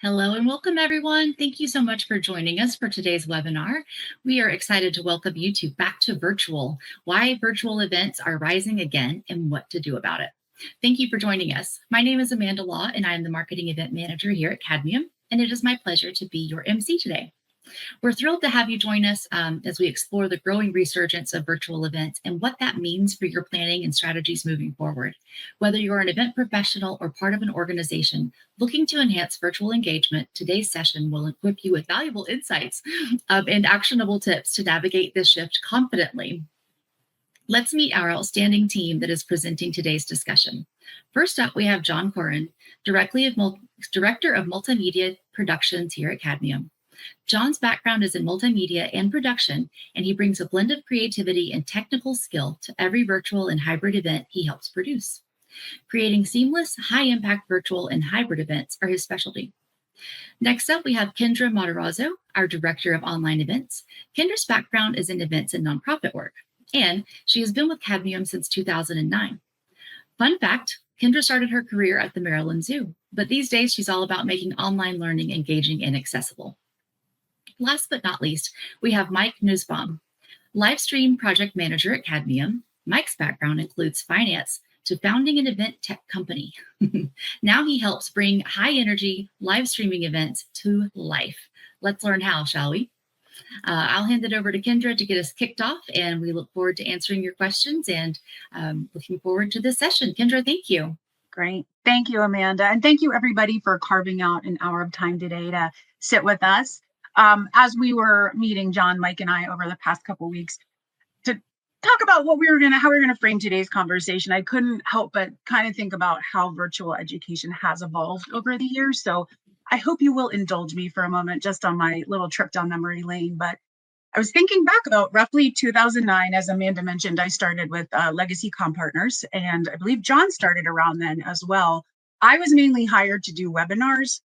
Hello and welcome, everyone. Thank you so much for joining us for today's webinar. We are excited to welcome you to Back to Virtual, Why Virtual Events Are Rising Again and What to Do About It. Thank you for joining us. My name is Amanda Law, and I am the Marketing Event Manager here at Cadmium, and it is my pleasure to be your MC today. We're thrilled to have you join us as we explore the growing resurgence of virtual events and what that means for your planning and strategies moving forward. Whether you're an event professional or part of an organization looking to enhance virtual engagement, today's session will equip you with valuable insights and actionable tips to navigate this shift confidently. Let's meet our outstanding team that is presenting today's discussion. First up, we have John Corin, Director of Multimedia Productions here at Cadmium. John's background is in multimedia and production, and he brings a blend of creativity and technical skill to every virtual and hybrid event he helps produce. Creating seamless, high-impact virtual and hybrid events are his specialty. Next up, we have Kendra Matarazzo, our Director of Online Events. Kendra's background is in events and nonprofit work, and she has been with Cadmium since 2009. Fun fact, Kendra started her career at the Maryland Zoo, but these days she's all about making online learning engaging and accessible. Last but not least, we have Mike Nussbaum, Livestream Project Manager at Cadmium. Mike's background includes finance to founding an event tech company. Now he helps bring high-energy live streaming events to life. Let's learn how, shall we? I'll hand it over to Kendra to get us kicked off, and we look forward to answering your questions and looking forward to this session. Kendra, thank you. Great. Thank you, Amanda. And thank you, everybody, for carving out an hour of time today to sit with us. As we were meeting John, Mike, and I over the past couple of weeks to talk about how we were going to frame today's conversation, I couldn't help but kind of think about how virtual education has evolved over the years. So I hope you will indulge me for a moment just on my little trip down memory lane. But I was thinking back about roughly 2009, as Amanda mentioned, I started with Legacy Com Partners, and I believe John started around then as well. I was mainly hired to do webinars.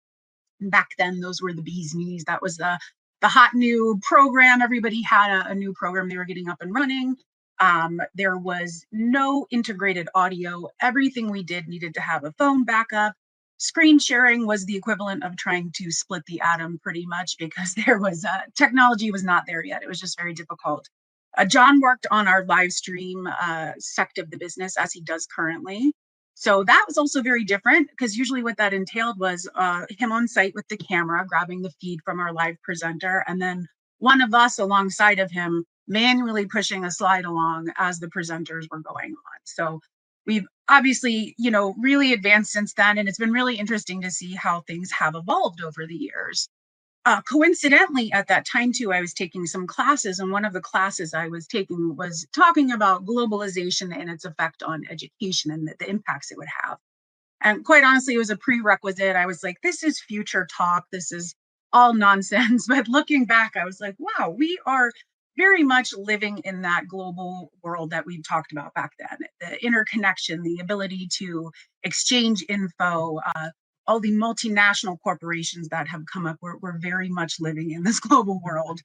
Back then, those were the bee's knees. That was the hot new program. Everybody had a new program they were getting up and running. There was no integrated audio. Everything we did needed to have a phone backup. Screen sharing was the equivalent of trying to split the atom pretty much, because there was technology was not there yet. It was just very difficult. John worked on our live stream sect of the business, as he does currently. So that was also very different, because usually what that entailed was him on site with the camera, grabbing the feed from our live presenter, and then one of us alongside of him manually pushing a slide along as the presenters were going on. So we've obviously, really advanced since then, and it's been really interesting to see how things have evolved over the years. Coincidentally, at that time too, I was taking some classes, and one of the classes I was taking was talking about globalization and its effect on education and the impacts it would have. And quite honestly, it was a prerequisite. I was like, this is future talk. This is all nonsense. But looking back, I was like, wow, we are very much living in that global world that we talked about back then. The interconnection, the ability to exchange info, all the multinational corporations that have come up, we're very much living in this global world,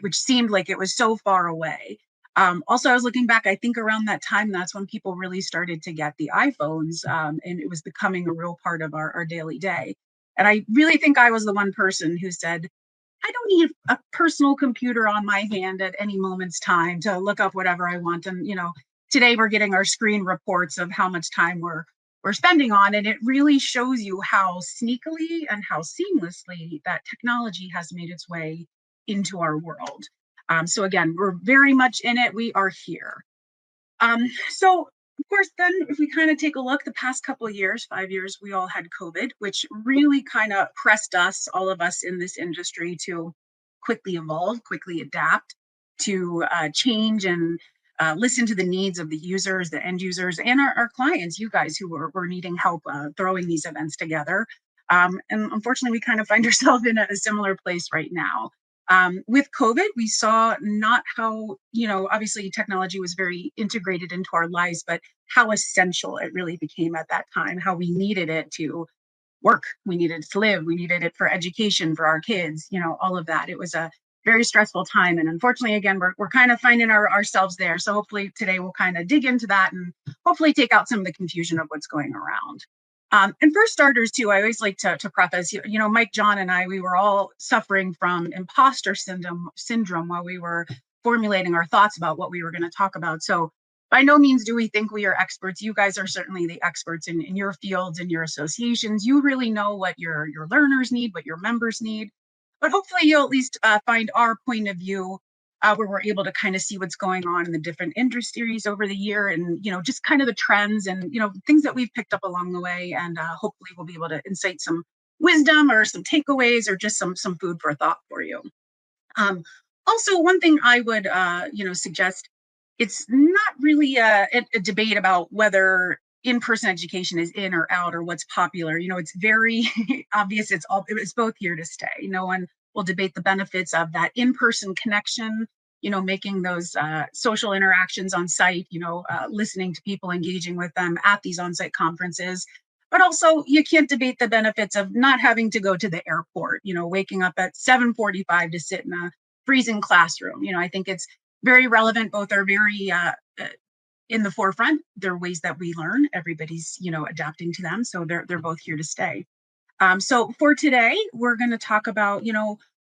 which seemed like it was so far away. Also, I was looking back, I think around that time, that's when people really started to get the iPhones, and it was becoming a real part of our daily day. And I really think I was the one person who said, I don't need a personal computer on my hand at any moment's time to look up whatever I want. And, today we're getting our screen reports of how much time we're spending on, and it really shows you how sneakily and how seamlessly that technology has made its way into our world. So again, we're very much in it. We are here. So of course, then if we kind of take a look, the past couple of years, 5 years, we all had COVID, which really kind of pressed us, all of us in this industry, to quickly evolve, quickly adapt, to change and listen to the needs of the users, the end users, and our clients, you guys who were needing help throwing these events together. And unfortunately, we kind of find ourselves in a similar place right now. With COVID, we saw not how, obviously technology was very integrated into our lives, but how essential it really became at that time, how we needed it to work, we needed it to live, we needed it for education, for our kids, all of that. It was a very stressful time. And unfortunately, again, we're kind of finding ourselves there. So hopefully today we'll kind of dig into that and hopefully take out some of the confusion of what's going around. And for starters, too, I always like to preface, Mike, John, and I, we were all suffering from imposter syndrome while we were formulating our thoughts about what we were going to talk about. So by no means do we think we are experts. You guys are certainly the experts in your fields and your associations. You really know what your learners need, what your members need. But hopefully you'll at least find our point of view where we're able to kind of see what's going on in the different industries over the year, and just kind of the trends and things that we've picked up along the way, and hopefully we'll be able to incite some wisdom or some takeaways or just some food for thought for you. Also, one thing I would suggest, it's not really a debate about whether in-person education is in or out or what's popular. It's very obvious it's both here to stay. No one will debate the benefits of that in-person connection, making those social interactions on site, listening to people, engaging with them at these on-site conferences. But also, you can't debate the benefits of not having to go to the airport, waking up at 7:45 to sit in a freezing classroom. I think it's very relevant. Both are very in the forefront. They're ways that we learn. Everybody's, adapting to them. So they're both here to stay. So for today, we're going to talk about,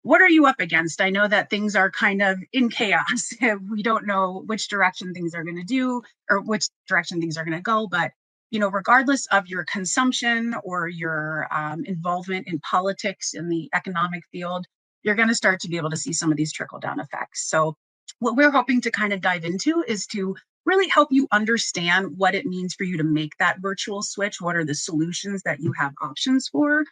what are you up against? I know that things are kind of in chaos. We don't know which direction things are going to do or which direction things are going to go. But, regardless of your consumption or your involvement in politics in the economic field, you're going to start to be able to see some of these trickle down effects. So what we're hoping to kind of dive into is to really help you understand what it means for you to make that virtual switch. What are the solutions that you have options for?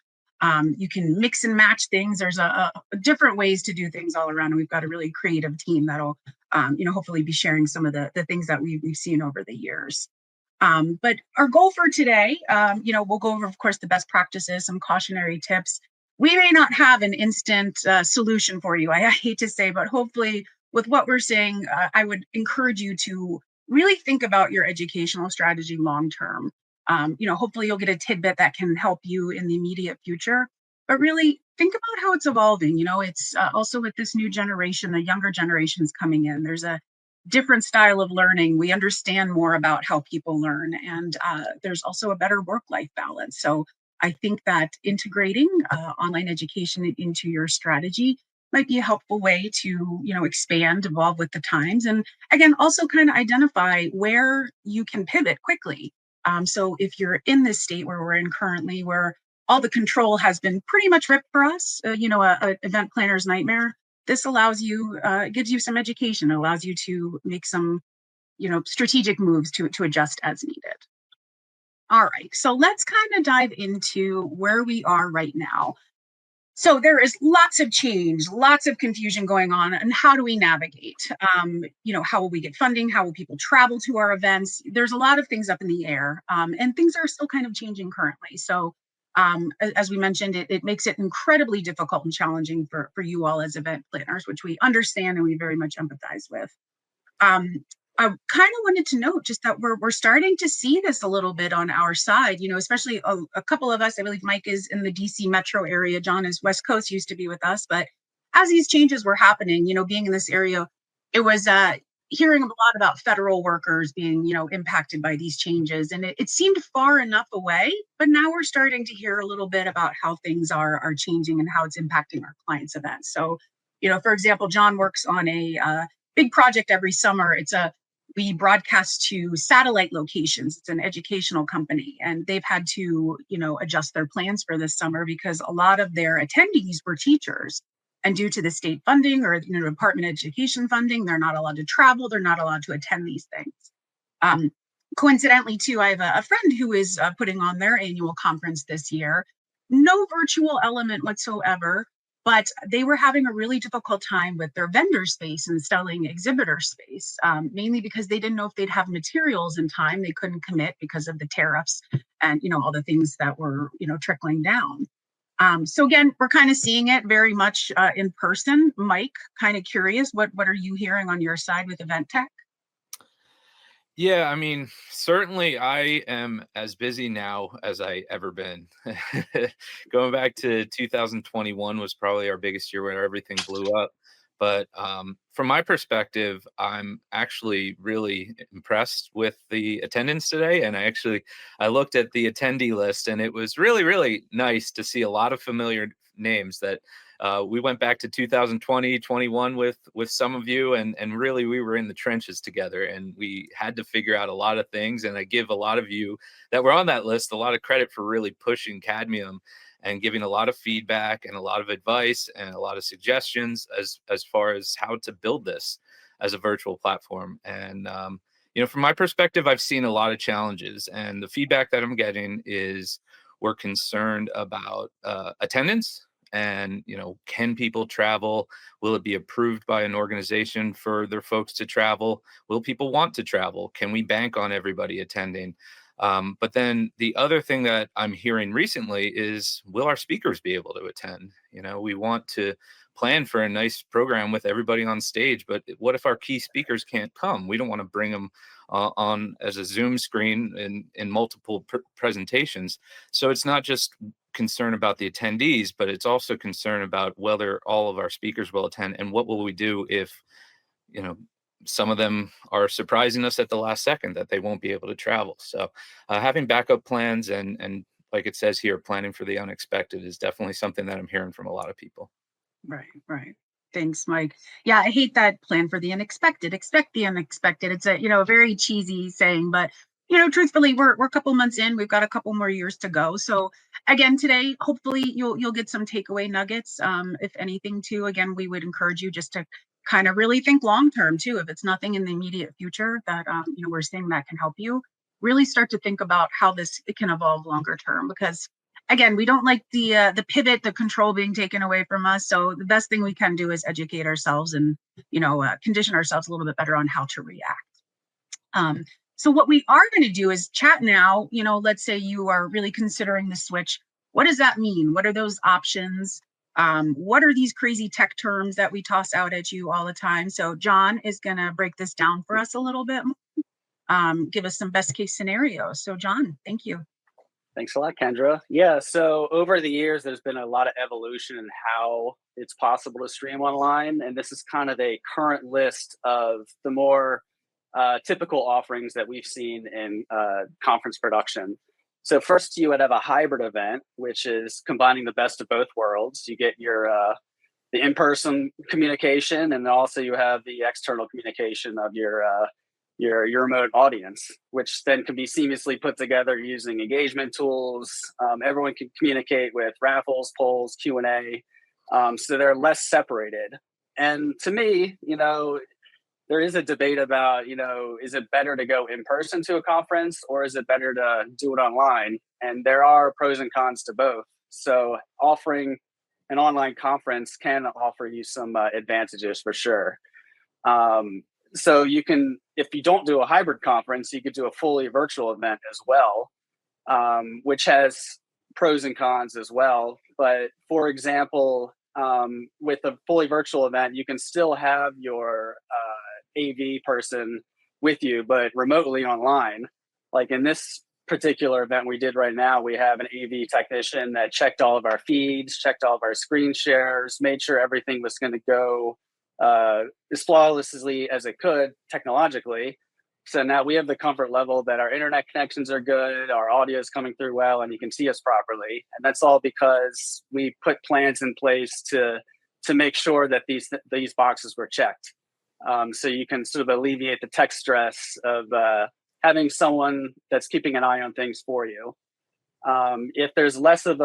You can mix and match things. There's a different ways to do things all around. And we've got a really creative team that'll, hopefully be sharing some of the things that we've seen over the years. But our goal for today, we'll go over, of course, the best practices, some cautionary tips. We may not have an instant solution for you, I hate to say, but hopefully with what we're saying, I would encourage you to really think about your educational strategy long term. Hopefully you'll get a tidbit that can help you in the immediate future, but really think about how it's evolving. It's also with this new generation, the younger generations coming in, there's a different style of learning. We understand more about how people learn, and there's also a better work-life balance. So I think that integrating online education into your strategy might be a helpful way to, expand, evolve with the times. And again, also kind of identify where you can pivot quickly. So if you're in this state where we're in currently, where all the control has been pretty much ripped for us, a event planner's nightmare, this allows you, gives you some education. It allows you to make some, strategic moves to adjust as needed. All right, so let's kind of dive into where we are right now. So there is lots of change, lots of confusion going on, and how do we navigate? How will we get funding? How will people travel to our events? There's a lot of things up in the air, and things are still kind of changing currently. So as we mentioned, it makes it incredibly difficult and challenging for you all as event planners, which we understand and we very much empathize with. I kind of wanted to note just that we're starting to see this a little bit on our side, especially a couple of us. I believe Mike is in the DC metro area. John is West Coast, used to be with us. But as these changes were happening, being in this area, it was hearing a lot about federal workers being, impacted by these changes. And it seemed far enough away, but now we're starting to hear a little bit about how things are changing and how it's impacting our clients' events. So, for example, John works on a big project every summer. We broadcast to satellite locations. It's an educational company, and they've had to, adjust their plans for this summer because a lot of their attendees were teachers. And due to the state funding or Department of Education funding, they're not allowed to travel. They're not allowed to attend these things. Coincidentally, too, I have a friend who is putting on their annual conference this year. No virtual element whatsoever, but they were having a really difficult time with their vendor space and selling exhibitor space, mainly because they didn't know if they'd have materials in time. They couldn't commit because of the tariffs and, all the things that were, trickling down. So again, we're kind of seeing it very much in person. Mike, kind of curious, what are you hearing on your side with event tech? Yeah, I mean, certainly I am as busy now as I ever been. Going back to 2021 was probably our biggest year where everything blew up. But from my perspective, I'm actually really impressed with the attendance today. And I looked at the attendee list, and it was really, really nice to see a lot of familiar names that we went back to 2020, 21 with some of you, and really we were in the trenches together, and we had to figure out a lot of things. And I give a lot of you that were on that list a lot of credit for really pushing Cadmium and giving a lot of feedback and a lot of advice and a lot of suggestions as far as how to build this as a virtual platform. And from my perspective, I've seen a lot of challenges, and the feedback that I'm getting is we're concerned about attendance. And, can people travel? Will it be approved by an organization for their folks to travel? Will people want to travel? Can we bank on everybody attending? But then the other thing that I'm hearing recently is, will our speakers be able to attend? We want to plan for a nice program with everybody on stage, but what if our key speakers can't come? We don't want to bring them on as a Zoom screen in multiple presentations. So it's not just concern about the attendees, but it's also concern about whether all of our speakers will attend, and what will we do if, some of them are surprising us at the last second that they won't be able to travel. So having backup plans and like it says here, planning for the unexpected is definitely something that I'm hearing from a lot of people. Right. Thanks, Mike. Yeah, I hate that plan for the unexpected. Expect the unexpected. It's a very cheesy saying, but truthfully, we're a couple months in. We've got a couple more years to go. So again, today, hopefully you'll get some takeaway nuggets. If anything, too, again, we would encourage you just to kind of really think long term too. If it's nothing in the immediate future that we're seeing that can help you, really start to think about how it can evolve longer term, because again, we don't like the pivot, the control being taken away from us. So the best thing we can do is educate ourselves and condition ourselves a little bit better on how to react. So what we are going to do is chat now. Let's say you are really considering the switch. What does that mean? What are those options? What are these crazy tech terms that we toss out at you all the time? So John is going to break this down for us a little bit, give us some best case scenarios. So John, thank you. Thanks a lot, Kendra. Yeah, so over the years, there's been a lot of evolution in how it's possible to stream online. And this is kind of a current list of the more typical offerings that we've seen in conference production. So first, you would have a hybrid event, which is combining the best of both worlds. You get your the in-person communication, and also you have the external communication of your remote audience, which then can be seamlessly put together using engagement tools. Everyone can communicate with raffles, polls, Q&A, so they're less separated. And to me, there is a debate about, is it better to go in person to a conference, or is it better to do it online? And there are pros and cons to both. So offering an online conference can offer you some advantages for sure. So you can, if you don't do a hybrid conference, you could do a fully virtual event as well, which has pros and cons as well. But for example, with a fully virtual event, you can still have your AV person with you, but remotely online. Like in this particular event we did right now, we have an AV technician that checked all of our feeds, checked all of our screen shares, made sure everything was going to go as flawlessly as it could technologically. So now we have the comfort level that our internet connections are good, our audio is coming through well, and you can see us properly. And that's all because we put plans in place to make sure that these boxes were checked. So you can sort of alleviate the tech stress of having someone that's keeping an eye on things for you. If there's less of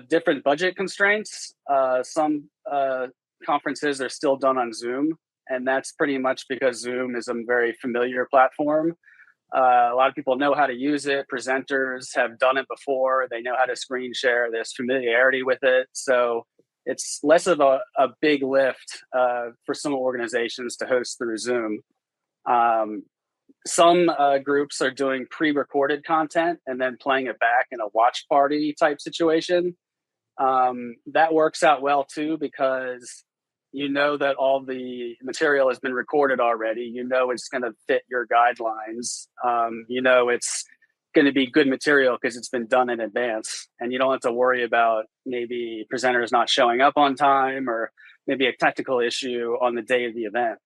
different budget constraints, some conferences are still done on Zoom, and that's pretty much because Zoom is a very familiar platform. A lot of people know how to use it. Presenters have done it before. They know how to screen share. There's familiarity with it. So it's less of a big lift for some organizations to host through Zoom. Some groups are doing pre-recorded content and then playing it back in a watch party type situation. That works out well too, because that all the material has been recorded already. It's going to fit your guidelines. It's going to be good material because it's been done in advance, and you don't have to worry about maybe presenters not showing up on time, or maybe a technical issue on the day of the event.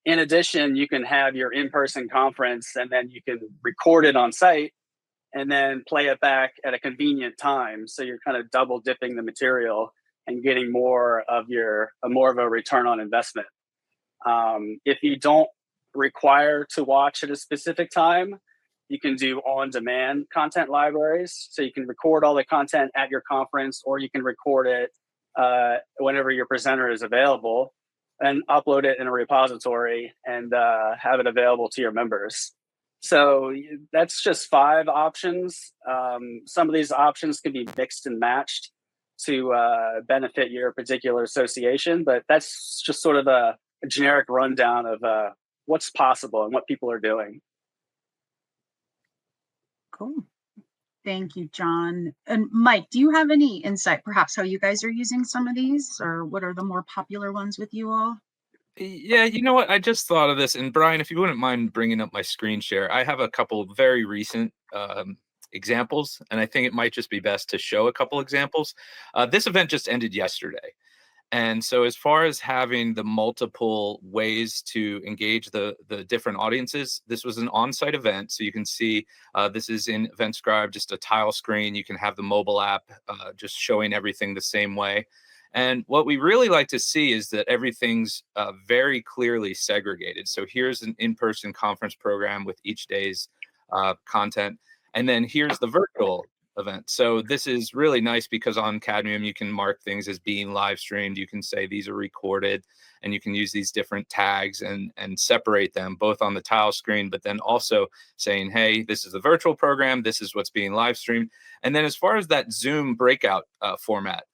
In addition, you can have your in-person conference and then you can record it on site and then play it back at a convenient time. So you're kind of double dipping the material and getting more of a return on investment. If you don't require to watch at a specific time, you can do on-demand content libraries. So you can record all the content at your conference, or you can record it whenever your presenter is available and upload it in a repository and have it available to your members. So that's just 5 options. Some of these options can be mixed and matched to benefit your particular association, but that's just sort of a generic rundown of what's possible and what people are doing. Cool. Thank you, John. And Mike, do you have any insight, perhaps how you guys are using some of these, or what are the more popular ones with you all? Yeah, you know what? I just thought of this. And Brian, if you wouldn't mind bringing up my screen share, I have a couple very recent examples, and I think it might just be best to show a couple examples. This event just ended yesterday. And so as far as having the multiple ways to engage the different audiences, this was an on-site event. So you can see this is in EventScribe, just a tile screen. You can have the mobile app just showing everything the same way. And what we really like to see is that everything's very clearly segregated. So here's an in-person conference program with each day's content. And then here's the virtual event. So this is really nice because on Cadmium, you can mark things as being live streamed. You can say these are recorded, and you can use these different tags and separate them both on the tile screen, but then also saying, hey, this is the virtual program. This is what's being live streamed. And then as far as that Zoom breakout format,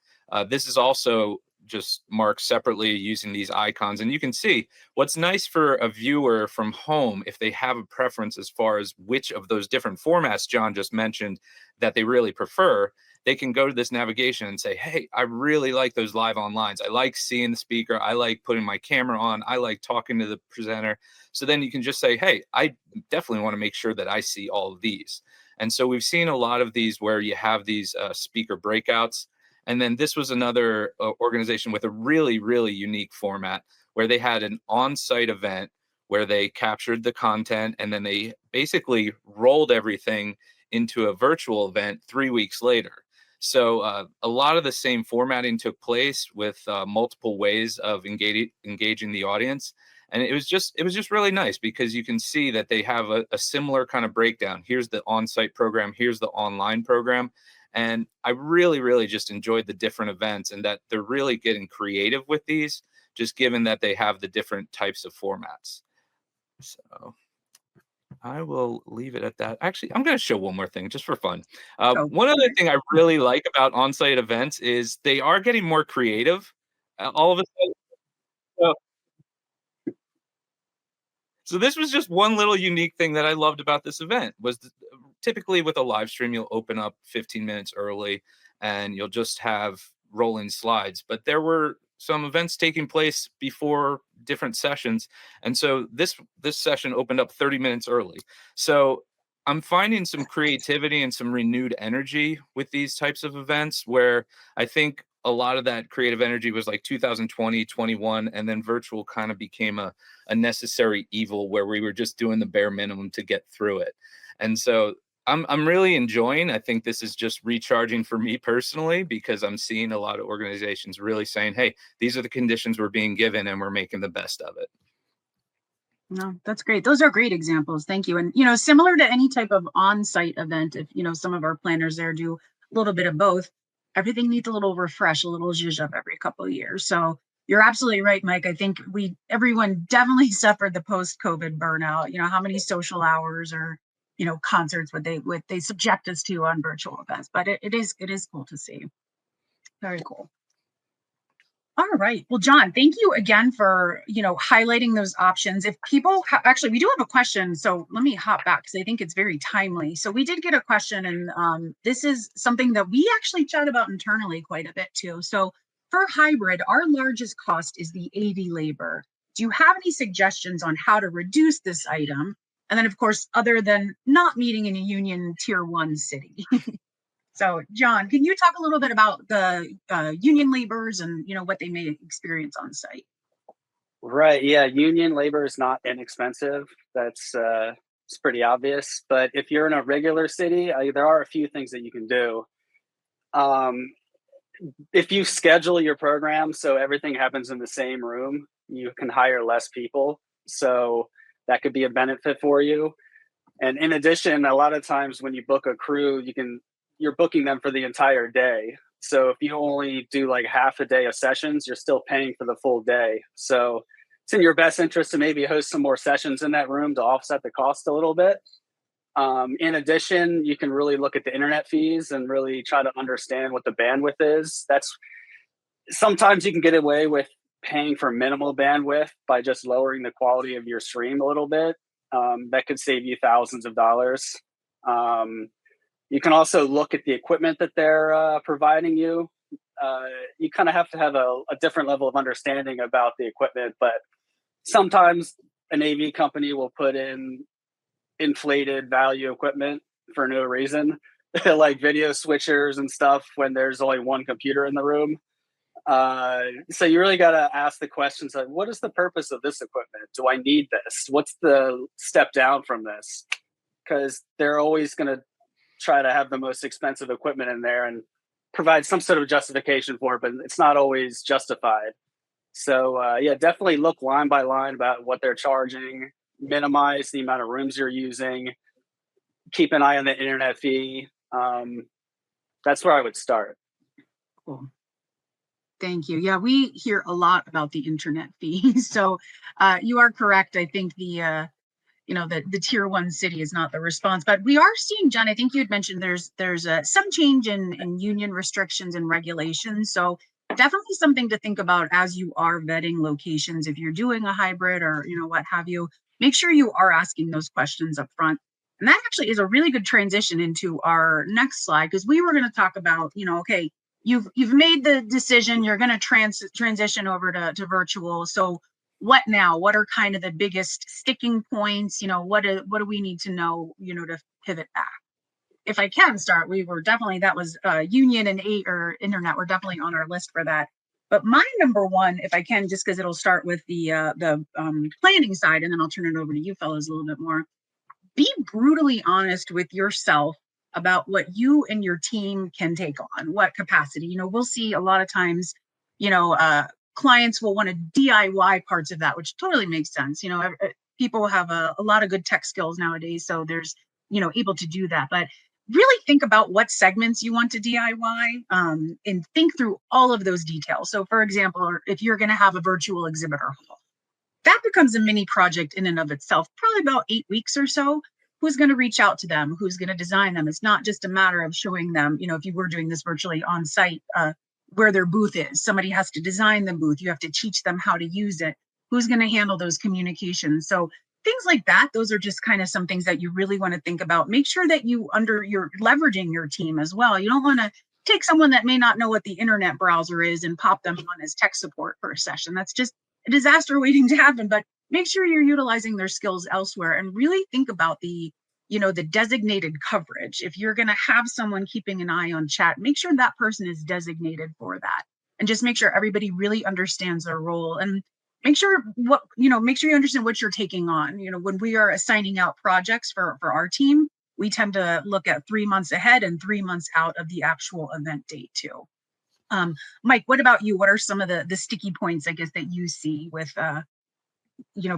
this is also just marked separately using these icons. And you can see what's nice for a viewer from home, if they have a preference as far as which of those different formats John just mentioned that they really prefer, they can go to this navigation and say, hey, I really like those live onlines. I like seeing the speaker. I like putting my camera on. I like talking to the presenter. So then you can just say, hey, I definitely want to make sure that I see all of these. And so we've seen a lot of these where you have these speaker breakouts. And then this was another organization with a really, really unique format where they had an on-site event where they captured the content and then they basically rolled everything into a virtual event 3 weeks later. So a lot of the same formatting took place with multiple ways of engaging the audience. And it was just really nice because you can see that they have a similar kind of breakdown. Here's the on-site program. Here's the online program. And I really, really just enjoyed the different events and that they're really getting creative with these, just given that they have the different types of formats. So I will leave it at that. Actually, I'm going to show one more thing just for fun. One other thing I really like about on-site events is they are getting more creative all of a sudden. So this was just one little unique thing that I loved about this event was typically with a live stream, you'll open up 15 minutes early and you'll just have rolling slides. But there were some events taking place before different sessions. And so this session opened up 30 minutes early. So I'm finding some creativity and some renewed energy with these types of events where I think a lot of that creative energy was like 2020, 21, and then virtual kind of became a necessary evil where we were just doing the bare minimum to get through it. And so I'm really enjoying. I think this is just recharging for me personally because I'm seeing a lot of organizations really saying, hey, these are the conditions we're being given and we're making the best of it. No, that's great. Those are great examples. Thank you. And, similar to any type of on-site event, if, some of our planners there do a little bit of both, everything needs a little refresh, a little zhuzh up every couple of years. So you're absolutely right, Mike. I think everyone definitely suffered the post-COVID burnout. How many social hours or, concerts would they subject us to on virtual events? But it is cool to see. Very cool. All right. Well, John, thank you again for, highlighting those options. If people actually, we do have a question. So let me hop back because I think it's very timely. So we did get a question and this is something that we actually chat about internally quite a bit too. So for hybrid, our largest cost is the AV labor. Do you have any suggestions on how to reduce this item? And then of course, other than not meeting in a union tier 1 city. So, John, can you talk a little bit about the union laborers and what they may experience on site? Right. Yeah. Union labor is not inexpensive. That's it's pretty obvious. But if you're in a regular city, there are a few things that you can do. Um, if you schedule your program so everything happens in the same room, you can hire less people. So that could be a benefit for you. And in addition, a lot of times when you book a crew, you're booking them for the entire day. So if you only do like half a day of sessions, you're still paying for the full day. So it's in your best interest to maybe host some more sessions in that room to offset the cost a little bit. In addition, you can really look at the internet fees and really try to understand what the bandwidth is. That's sometimes you can get away with paying for minimal bandwidth by just lowering the quality of your stream a little bit. That could save you thousands of dollars. You can also look at the equipment that they're providing you. You kind of have to have a different level of understanding about the equipment, but sometimes an AV company will put in inflated value equipment for no reason, like video switchers and stuff when there's only one computer in the room. So you really got to ask the questions like, what is the purpose of this equipment? Do I need this? What's the step down from this? Because they're always going to try to have the most expensive equipment in there and provide some sort of justification for it, but it's not always justified. So yeah, definitely look line by line about what they're charging, minimize the amount of rooms you're using, keep an eye on the internet fee. That's where I would start. Cool. Thank you. Yeah, we hear a lot about the internet fees. So you are correct. I think the tier one city is not the response, but we are seeing, John, I think you had mentioned there's some change in union restrictions and regulations. So definitely something to think about as you are vetting locations. If you're doing a hybrid or what have you, make sure you are asking those questions up front. And that actually is a really good transition into our next slide, because we were going to talk about, okay, you've made the decision, you're going to transition over to virtual. So what now? What are kind of the biggest sticking points? What do we need to know, to pivot back? If I can start, that was union and or internet. We're definitely on our list for that. But my number one, if I can, just because it'll start with the planning side, and then I'll turn it over to you fellows a little bit more. Be brutally honest with yourself about what you and your team can take on, what capacity. We'll see a lot of times, clients will want to DIY parts of that, which totally makes sense. People have a lot of good tech skills nowadays, so there's, able to do that. But really think about what segments you want to DIY, and think through all of those details. So for example, if you're going to have a virtual exhibitor hall, that becomes a mini project in and of itself, probably about 8 weeks or so. Who's going to reach out to them? Who's going to design them? It's not just a matter of showing them, if you were doing this virtually on site, where their booth is. Somebody has to design the booth. You have to teach them how to use it. Who's going to handle those communications? So things like that, those are just kind of some things that you really want to think about. Make sure that you're leveraging your team as well. You don't want to take someone that may not know what the internet browser is and pop them on as tech support for a session. That's just a disaster waiting to happen. But make sure you're utilizing their skills elsewhere, and really think about the designated coverage. If you're going to have someone keeping an eye on chat, make sure that person is designated for that, and just make sure everybody really understands their role, and make sure you understand what you're taking on. When we are assigning out projects for our team, we tend to look at 3 months ahead and 3 months out of the actual event date too. Mike, what about you? What are some of the sticky points, I guess, that you see with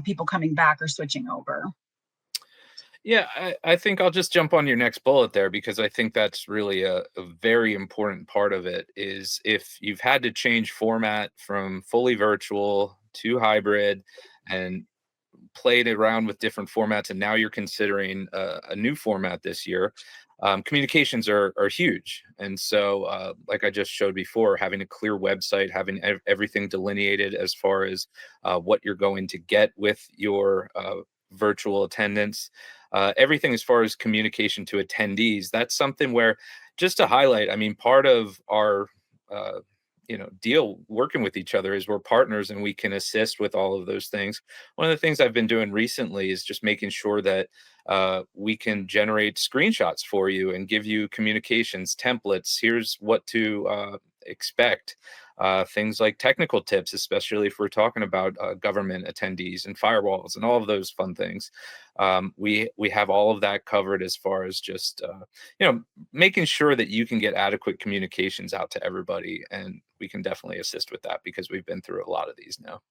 people coming back or switching over? Yeah, I think I'll just jump on your next bullet there, because I think that's really a very important part of it. Is if you've had to change format from fully virtual to hybrid and played around with different formats, and now you're considering a new format this year, communications are huge. And so like I just showed before, having a clear website, having everything delineated as far as what you're going to get with your virtual attendance, everything as far as communication to attendees, that's something where, just to highlight, I mean, part of our working with each other, as we're partners and we can assist with all of those things. One of the things I've been doing recently is just making sure that we can generate screenshots for you and give you communications templates. Here's what to expect. Things like technical tips, especially if we're talking about government attendees and firewalls and all of those fun things. We have all of that covered as far as just making sure that you can get adequate communications out to everybody, and we can definitely assist with that because we've been through a lot of these now.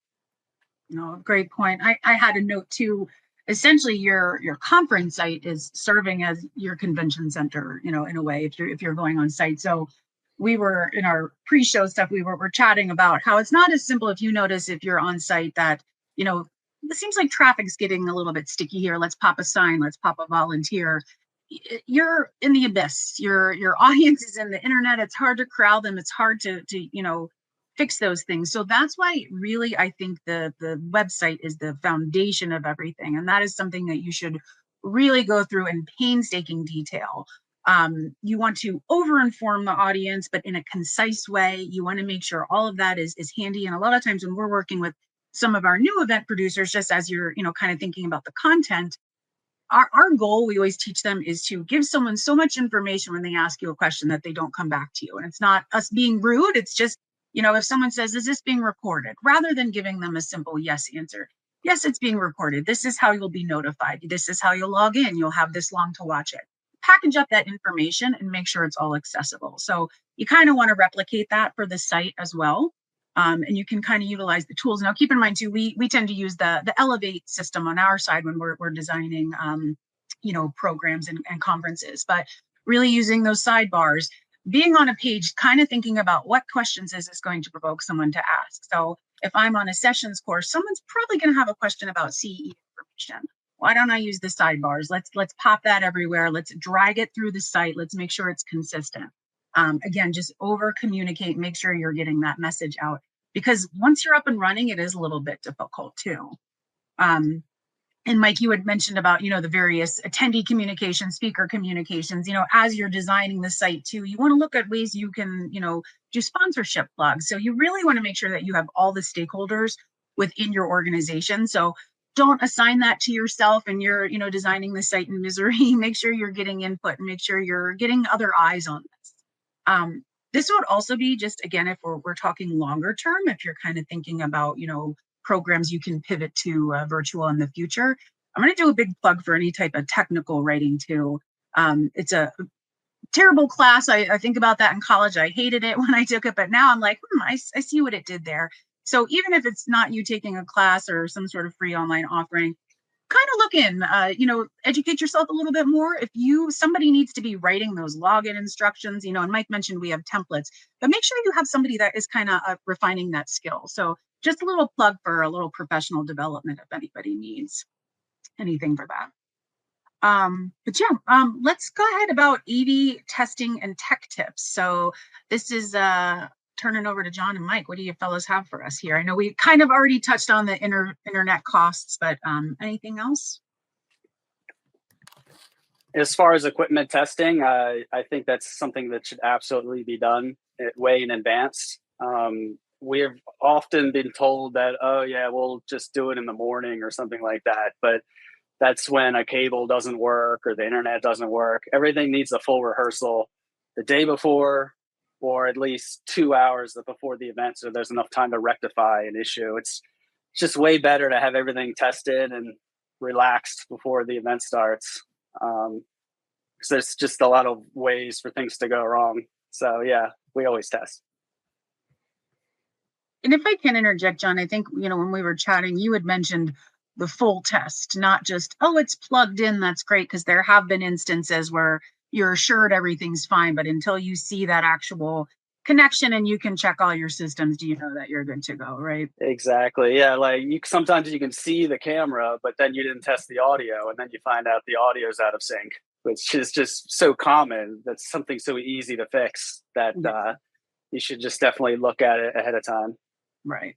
No, great point. I had a note too. Essentially, your conference site is serving as your convention center, in a way, if you're going on site. So we were in our pre-show stuff, we're chatting about how it's not as simple. If you notice, if you're on site, that it seems like traffic's getting a little bit sticky here. Let's pop a sign, let's pop a volunteer. You're in the abyss. Your audience is in the internet. It's hard to corral them. It's hard to fix those things. So that's why really I think the website is the foundation of everything. And that is something that you should really go through in painstaking detail. You want to over-inform the audience, but in a concise way. You want to make sure all of that is handy. And a lot of times when we're working with some of our new event producers, just as you're, kind of thinking about the content, our goal, we always teach them, is to give someone so much information when they ask you a question that they don't come back to you. And it's not us being rude. It's just, if someone says, is this being recorded? Rather than giving them a simple yes answer. Yes, it's being recorded. This is how you'll be notified. This is how you'll log in. You'll have this long to watch it. Package up that information and make sure it's all accessible. So you kind of want to replicate that for the site as well. And you can kind of utilize the tools. Now, keep in mind too, we tend to use the Elevate system on our side when we're designing, programs and conferences, but really using those sidebars, being on a page, kind of thinking about what questions is this going to provoke someone to ask. So if I'm on a sessions course, someone's probably going to have a question about CE information. Why don't I use the sidebars? Let's pop that everywhere. Let's drag it through the site. Let's make sure it's consistent. Again, just over communicate, make sure you're getting that message out, because once you're up and running, it is a little bit difficult too. And Mike, you had mentioned about, the various attendee communications, speaker communications, as you're designing the site too, you want to look at ways you can, do sponsorship plugs. So you really want to make sure that you have all the stakeholders within your organization. So don't assign that to yourself and you're, designing the site in misery. Make sure you're getting input and make sure you're getting other eyes on this. This would also be just, again, if we're talking longer term, if you're kind of thinking about, programs you can pivot to virtual in the future. I'm going to do a big plug for any type of technical writing too. It's a terrible class. I think about that in college. I hated it when I took it, but now I'm like, I see what it did there. So even if it's not you taking a class or some sort of free online offering, kind of look in, educate yourself a little bit more. If somebody needs to be writing those login instructions, and Mike mentioned we have templates, but make sure you have somebody that is kind of refining that skill. So just a little plug for a little professional development if anybody needs anything for that. But yeah, let's go ahead about AV testing and tech tips. So this is turning over to John and Mike. What do you fellows have for us here? I know we kind of already touched on the internet costs, but anything else? As far as equipment testing, I think that's something that should absolutely be done way in advance. We have often been told that, oh yeah, we'll just do it in the morning or something like that. But that's when a cable doesn't work or the internet doesn't work. Everything needs a full rehearsal the day before, or at least 2 hours before the event, so there's enough time to rectify an issue. It's just way better to have everything tested and relaxed before the event starts. So there's just a lot of ways for things to go wrong. So yeah, we always test. And if I can interject, John, I think, when we were chatting, you had mentioned the full test, not just, oh, it's plugged in, that's great, because there have been instances where you're assured everything's fine, but until you see that actual connection and you can check all your systems, do you know that you're good to go, right? Exactly. Yeah, like sometimes you can see the camera, but then you didn't test the audio, and then you find out the audio's out of sync, which is just so common. That's something so easy to fix that you should just definitely look at it ahead of time. Right.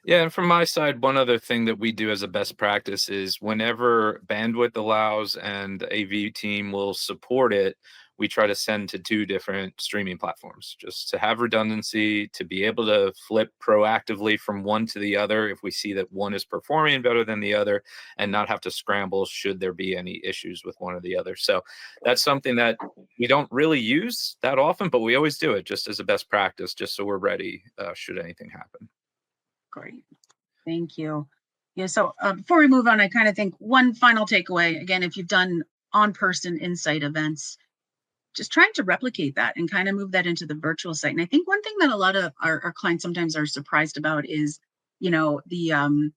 Yeah, and from my side, one other thing that we do as a best practice is whenever bandwidth allows and the AV team will support it, we try to send to 2 different streaming platforms just to have redundancy, to be able to flip proactively from one to the other if we see that one is performing better than the other, and not have to scramble should there be any issues with one or the other. So that's something that we don't really use that often, but we always do it just as a best practice, just so we're ready should anything happen. Great. Thank you. Yeah, so before we move on, I kind of think one final takeaway, again, if you've done on-person Insight events, just trying to replicate that and kind of move that into the virtual site. And I think one thing that a lot of our clients sometimes are surprised about is, the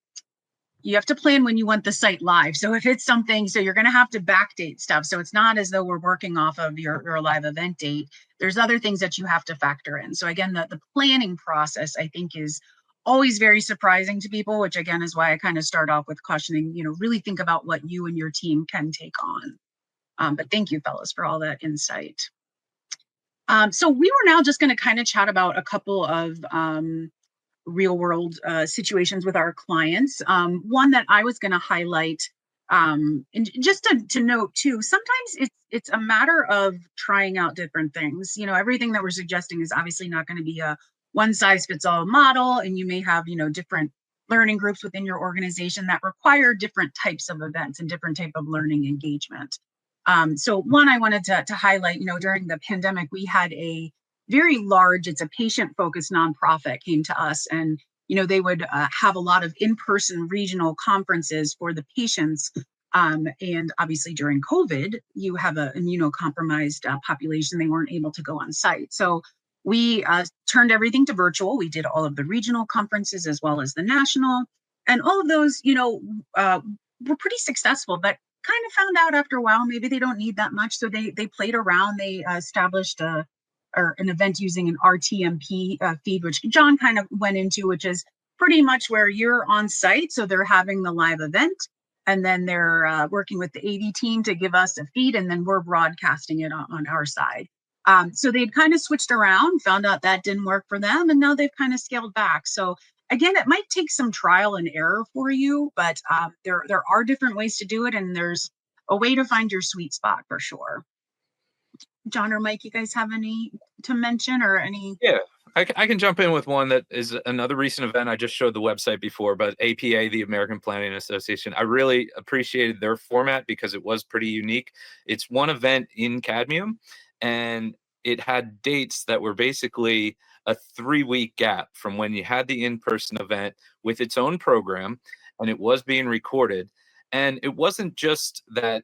you have to plan when you want the site live. So if it's something, so you're going to have to backdate stuff. So it's not as though we're working off of your live event date. There's other things that you have to factor in. So again, the planning process, I think, is always very surprising to people, which again is why I kind of start off with cautioning, really think about what you and your team can take on. But thank you, fellas, for all that insight. So we were now just going to kind of chat about a couple of real world situations with our clients. One that I was going to highlight, and just to note too, sometimes it's a matter of trying out different things. Everything that we're suggesting is obviously not going to be a one size fits all model, and you may have different learning groups within your organization that require different types of events and different type of learning engagement. So one I wanted to highlight, during the pandemic, we had a very large, it's a patient-focused nonprofit came to us, and they would have a lot of in-person regional conferences for the patients. And obviously during COVID, you have an immunocompromised population. They weren't able to go on site. So we turned everything to virtual. We did all of the regional conferences as well as the national, and all of those, were pretty successful, but kind of found out after a while, maybe they don't need that much. So they played around. They established an event using an RTMP feed, which John kind of went into, which is pretty much where you're on site. So they're having the live event, and then they're working with the AV team to give us a feed, and then we're broadcasting it on our side. So they'd kind of switched around, found out that didn't work for them, and now they've kind of scaled back. So again, it might take some trial and error for you, but there are different ways to do it, and there's a way to find your sweet spot for sure. John or Mike, you guys have any to mention or any? Yeah, I can jump in with one that is another recent event. I just showed the website before, but APA, the American Planning Association, I really appreciated their format because it was pretty unique. It's one event in Cadmium, and it had dates that were basically a 3-week gap from when you had the in-person event with its own program, and it was being recorded. And it wasn't just that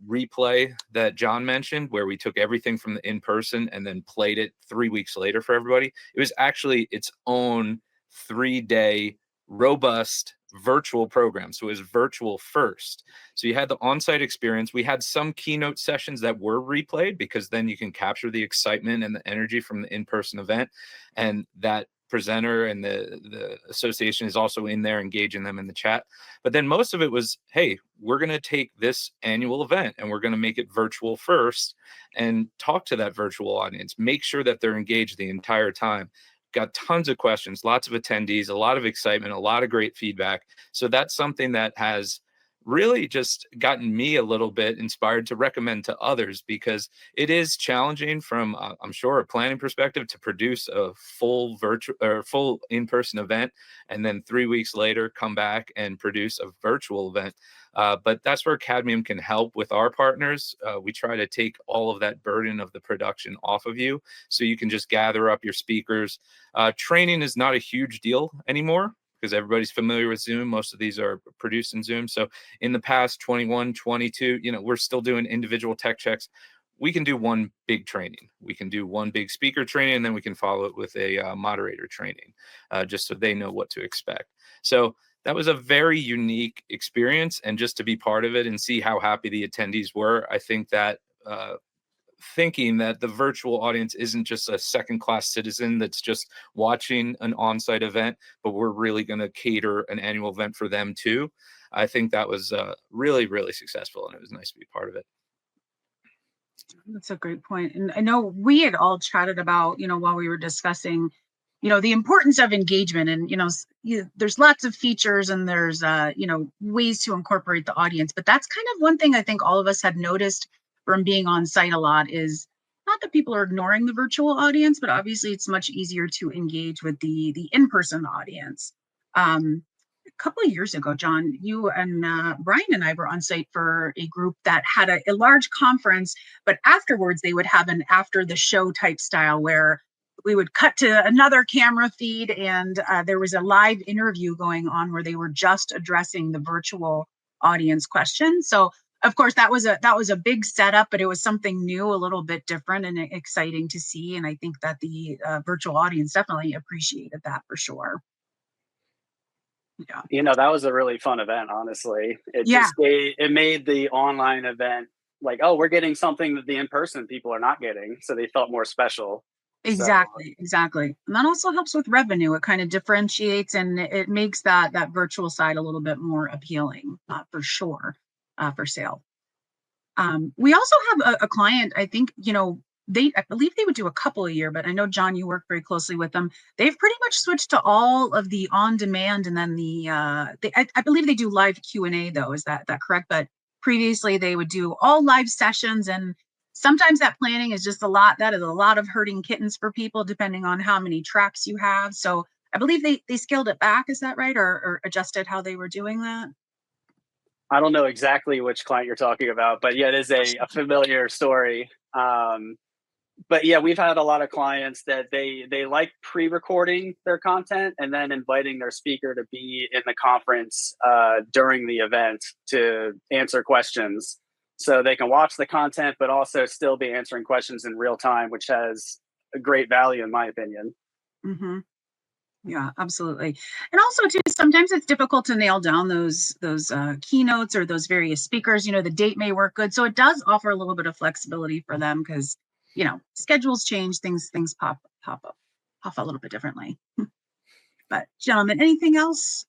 replay that John mentioned, where we took everything from the in-person and then played it 3 weeks later for everybody. It was actually its own 3-day robust virtual program. So it was virtual first. So you had the on-site experience. We had some keynote sessions that were replayed because then you can capture the excitement and the energy from the in-person event. And that presenter and the association is also in there engaging them in the chat. But then most of it was, hey, we're going to take this annual event and we're going to make it virtual first and talk to that virtual audience, make sure that they're engaged the entire time. Got tons of questions, lots of attendees, a lot of excitement, a lot of great feedback. So that's something that has really just gotten me a little bit inspired to recommend to others, because it is challenging from, I'm sure, a planning perspective to produce a full virtual or full in-person event and then 3 weeks later come back and produce a virtual event. But that's where Cadmium can help with our partners. We try to take all of that burden of the production off of you so you can just gather up your speakers. Training is not a huge deal anymore because everybody's familiar with Zoom. Most of these are produced in Zoom. So in the past 21, 22, we're still doing individual tech checks. We can do one big training. We can do one big speaker training, and then we can follow it with a moderator training, just so they know what to expect. So that was a very unique experience, and just to be part of it and see how happy the attendees were, I think that thinking that the virtual audience isn't just a second-class citizen that's just watching an on-site event, but we're really going to cater an annual event for them too. I think that was really, really successful, and it was nice to be part of it. That's a great point. And I know we had all chatted about, while we were discussing, the importance of engagement, and, there's lots of features and there's, ways to incorporate the audience. But that's kind of one thing I think all of us had noticed from being on site a lot is that people are ignoring the virtual audience, but obviously it's much easier to engage with the in-person audience. A couple of years ago, John, you and Brian and I were on site for a group that had a large conference, but afterwards they would have an after the show type style where we would cut to another camera feed, and there was a live interview going on where they were just addressing the virtual audience questions. So of course that was a big setup, but it was something new, a little bit different and exciting to see. And I think that the virtual audience definitely appreciated that for sure. Yeah. You know, that was a really fun event, honestly. Yeah. It made the online event like, oh, we're getting something that the in-person people are not getting. So they felt more special. Exactly. And that also helps with revenue. It kind of differentiates and it makes that virtual side a little bit more appealing, for sure, for sale. We also have a client, I think, I believe they would do a couple a year, but I know, John, you work very closely with them. They've pretty much switched to all of the on-demand, and then I believe they do live Q&A though. Is that correct? But previously they would do all live sessions, and sometimes that planning is just a lot. That is a lot of herding kittens for people, depending on how many tracks you have. So I believe they scaled it back. Is that right? Or adjusted how they were doing that? I don't know exactly which client you're talking about, but yeah, it is a familiar story. But yeah, we've had a lot of clients that they like pre-recording their content and then inviting their speaker to be in the conference during the event to answer questions. So they can watch the content, but also still be answering questions in real time, which has a great value in my opinion. Mm-hmm. Yeah, absolutely. And also too, sometimes it's difficult to nail down those keynotes or those various speakers. The date may work good. So it does offer a little bit of flexibility for them because, schedules change, things pop up a little bit differently. But gentlemen, anything else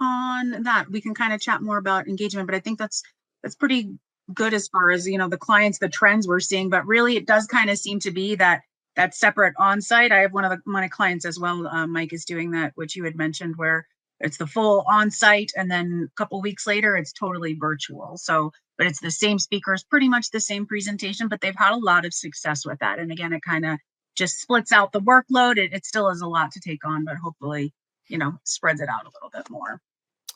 on that? We can kind of chat more about engagement, but I think that's pretty good as far as, the clients, the trends we're seeing. But really it does kind of seem to be that separate on-site. I have one of my clients as well, Mike, is doing that, which you had mentioned, where it's the full on-site and then a couple weeks later it's totally virtual. So, but it's the same speakers, pretty much the same presentation, but they've had a lot of success with that. And again, it kind of just splits out the workload. It still is a lot to take on, but hopefully, spreads it out a little bit more.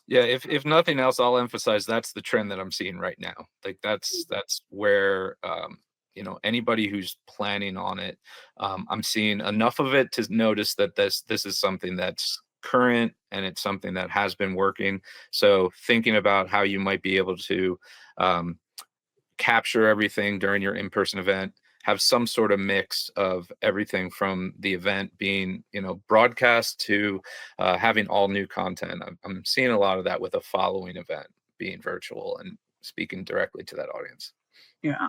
Yeah, if nothing else, I'll emphasize that's the trend that I'm seeing right now. Like that's where anybody who's planning on it, I'm seeing enough of it to notice that this is something that's current and it's something that has been working. So thinking about how you might be able to capture everything during your in-person event, have some sort of mix of everything from the event being, broadcast to having all new content. I'm seeing a lot of that with a following event being virtual and speaking directly to that audience. Yeah.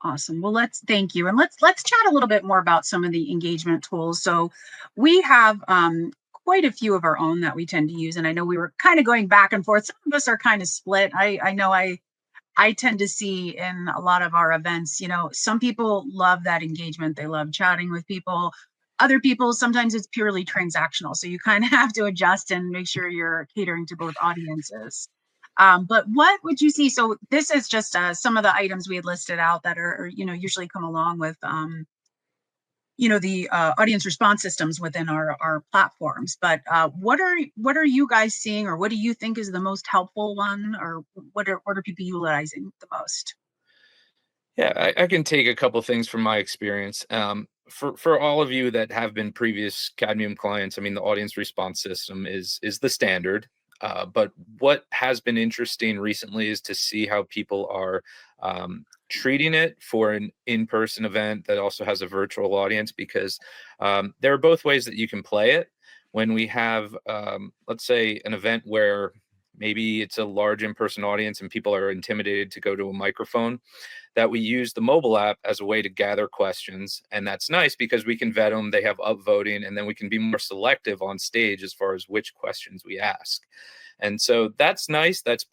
Awesome. Well, thank you. And let's chat a little bit more about some of the engagement tools. So we have quite a few of our own that we tend to use. And I know we were kind of going back and forth. Some of us are kind of split. I know I tend to see in a lot of our events, some people love that engagement. They love chatting with people. Other people, sometimes it's purely transactional. So you kind of have to adjust and make sure you're catering to both audiences. But what would you see? So this is just some of the items we had listed out that are usually come along with, the audience response systems within our platforms. But what are you guys seeing, or what do you think is the most helpful one, or what are people utilizing the most? Yeah, I can take a couple things from my experience. For all of you that have been previous Cadmium clients, I mean, the audience response system is the standard. But what has been interesting recently is to see how people are treating it for an in-person event that also has a virtual audience, because there are both ways that you can play it. When we have, let's say, an event where maybe it's a large in-person audience and people are intimidated to go to a microphone, that we use the mobile app as a way to gather questions. And that's nice because we can vet them, they have upvoting, and then we can be more selective on stage as far as which questions we ask. And so that's nice. That's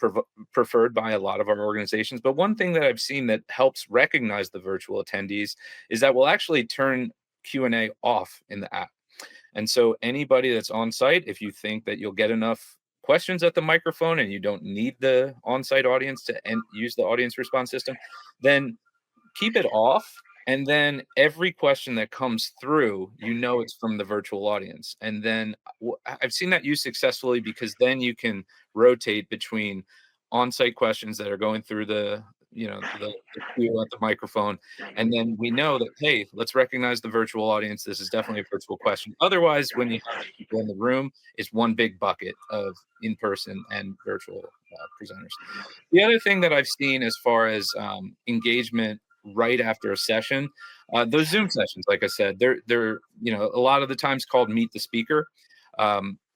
preferred by a lot of our organizations. But one thing that I've seen that helps recognize the virtual attendees is that we'll actually turn Q&A off in the app. And so anybody that's on site, if you think that you'll get enough questions at the microphone and you don't need the on-site audience to use the audience response system, then keep it off. And then every question that comes through, it's from the virtual audience. And then I've seen that used successfully because then you can rotate between on-site questions that are going through the queue at the microphone. And then we know that, hey, let's recognize the virtual audience. This is definitely a virtual question. Otherwise, when you have people in the room, it's one big bucket of in-person and virtual presenters. The other thing that I've seen as far as engagement right after a session, those Zoom sessions, like I said, they're a lot of the times called Meet the Speaker.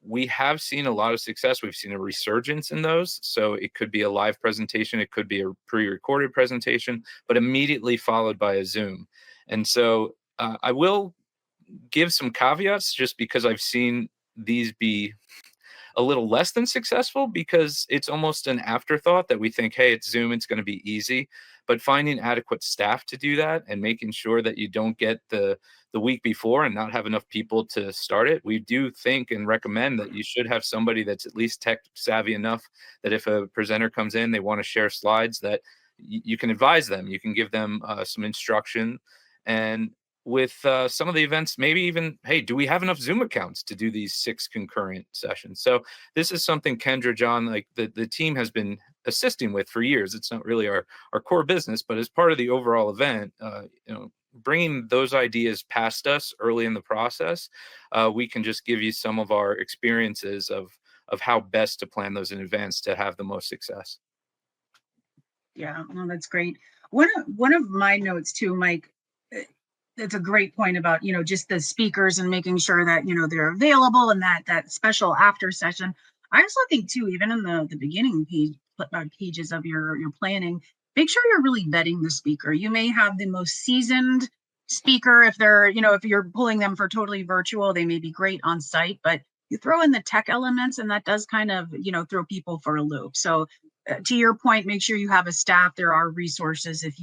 We have seen a lot of success. We've seen a resurgence in those. So it could be a live presentation, it could be a pre-recorded presentation, but immediately followed by a Zoom. And so I will give some caveats just because I've seen these be a little less than successful because it's almost an afterthought that we think, hey, it's Zoom, it's going to be easy. But finding adequate staff to do that and making sure that you don't get the week before and not have enough people to start it, we do think and recommend that you should have somebody that's at least tech savvy enough that if a presenter comes in, they want to share slides, that you can advise them, you can give them some instruction. And with some of the events, maybe even, hey, do we have enough Zoom accounts to do these 6 concurrent sessions? So this is something Kendra, John, like the team has been assisting with for years. It's not really our core business, but as part of the overall event, bringing those ideas past us early in the process, we can just give you some of our experiences of how best to plan those in advance to have the most success. Yeah, well, that's great. One of my notes too, Mike, that's a great point about, just the speakers and making sure that, they're available and that special after session. I also think too, even in the beginning pages of your planning, make sure you're really vetting the speaker. You may have the most seasoned speaker. If they're, if you're pulling them for totally virtual, they may be great on site, but you throw in the tech elements and that does kind of, throw people for a loop. So to your point, make sure you have a staff. There are resources if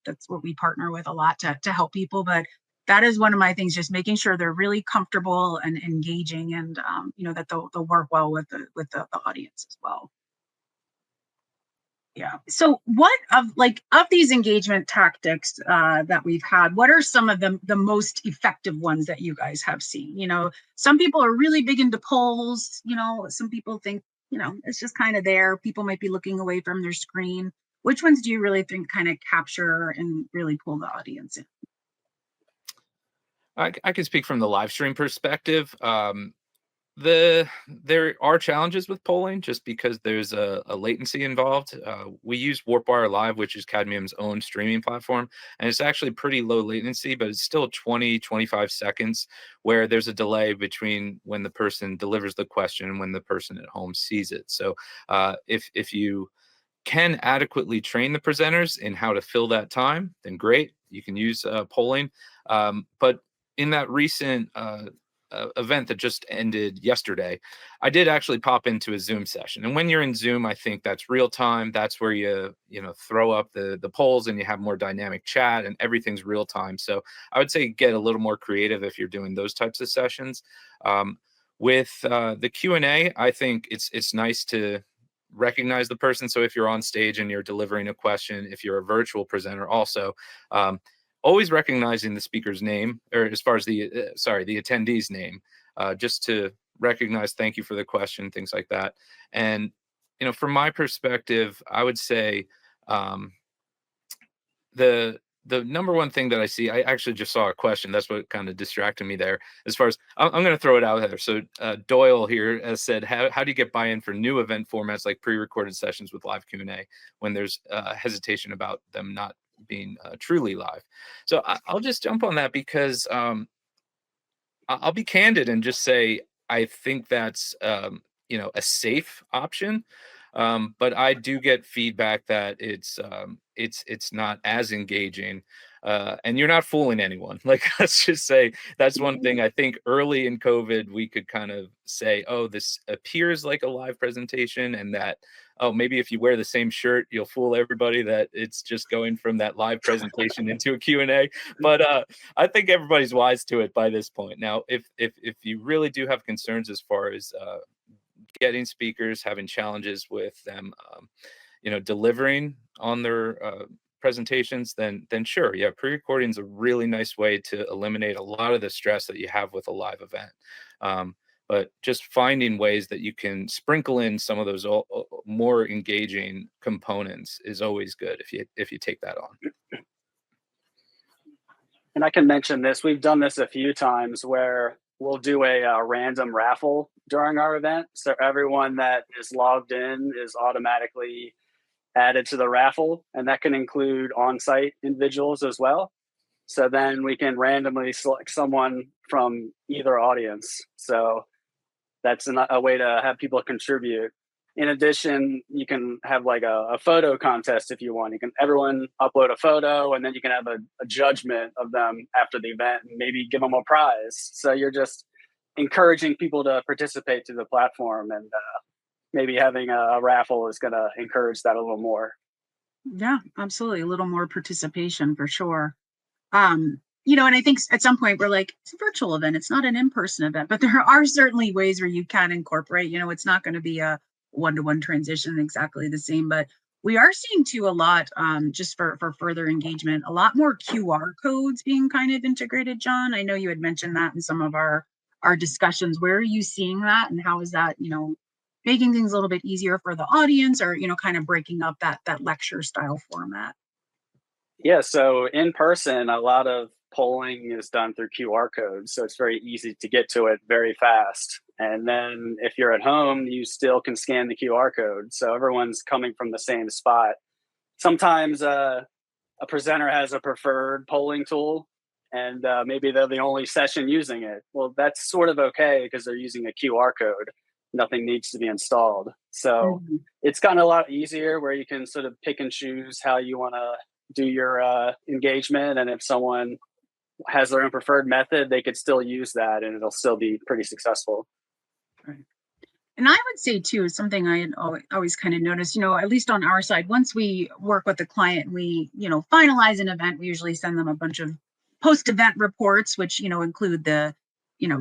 that's what we partner with a lot to help people. But that is one of my things, just making sure they're really comfortable and engaging and, that they'll work well with the audience as well. Yeah. So what of these engagement tactics that we've had, what are some of the most effective ones that you guys have seen? Some people are really big into polls, some people think, it's just kind of there. People might be looking away from their screen. Which ones do you really think kind of capture and really pull the audience in? I can speak from the live stream perspective. There are challenges with polling just because there's a latency involved. We use WarpWire Live, which is Cadmium's own streaming platform, and it's actually pretty low latency, but it's still 20-25 seconds where there's a delay between when the person delivers the question and when the person at home sees it. So if you can adequately train the presenters in how to fill that time, then great, you can use polling. But in that recent event that just ended yesterday, I did actually pop into a Zoom session. And when you're in Zoom, I think that's real time. That's where you throw up the polls and you have more dynamic chat and everything's real time. So I would say get a little more creative if you're doing those types of sessions. With the Q&A, I think it's nice to recognize the person. So if you're on stage and you're delivering a question, if you're a virtual presenter also, always recognizing the speaker's name, or as far as the attendee's name, just to recognize, thank you for the question, things like that. And, from my perspective, I would say the number one thing that I see, I actually just saw a question. That's what kind of distracted me there. As far as I'm going to throw it out there. So Doyle here has said, how do you get buy-in for new event formats like pre-recorded sessions with live Q&A when there's hesitation about them not being truly live? So I'll just jump on that because I'll be candid and just say I think that's a safe option. But I do get feedback that it's not as engaging, and you're not fooling anyone. Like, let's just say that's one thing I think early in COVID we could kind of say, oh, this appears like a live presentation, and that, oh, maybe if you wear the same shirt, you'll fool everybody that it's just going from that live presentation into a Q&A. But I think everybody's wise to it by this point. Now, if you really do have concerns as far as getting speakers, having challenges with them, delivering on their presentations, then sure, yeah, pre-recording is a really nice way to eliminate a lot of the stress that you have with a live event. But just finding ways that you can sprinkle in some of those more engaging components is always good if you take that on. And I can mention this. We've done this a few times where we'll do a random raffle during our event. So everyone that is logged in is automatically added to the raffle, and that can include on-site individuals as well. So then we can randomly select someone from either audience. So that's a way to have people contribute. In addition, you can have like a photo contest if you want. Everyone upload a photo, and then you can have a judgment of them after the event and maybe give them a prize. So you're just encouraging people to participate to the platform, and maybe having a raffle is going to encourage that a little more. Yeah, absolutely. A little more participation for sure. And I think at some point we're like, it's a virtual event, it's not an in-person event, but there are certainly ways where you can incorporate, it's not going to be a one-to-one transition exactly the same, but we are seeing too a lot, just for further engagement, a lot more QR codes being kind of integrated. John, I know you had mentioned that in some of our discussions. Where are you seeing that, and how is that, making things a little bit easier for the audience, or, kind of breaking up that lecture style format? Yeah, so in person, a lot of polling is done through QR codes. So it's very easy to get to it very fast. And then if you're at home, you still can scan the QR code. So everyone's coming from the same spot. Sometimes a presenter has a preferred polling tool, and maybe they're the only session using it. Well, that's sort of okay because they're using a QR code. Nothing needs to be installed. So it's gotten a lot easier where you can sort of pick and choose how you want to do your engagement. And if someone has their own preferred method, they could still use that and it'll still be pretty successful. Right. And I would say too, something I had always kind of noticed, at least on our side, once we work with the client and we, finalize an event, we usually send them a bunch of post-event reports, which, include the,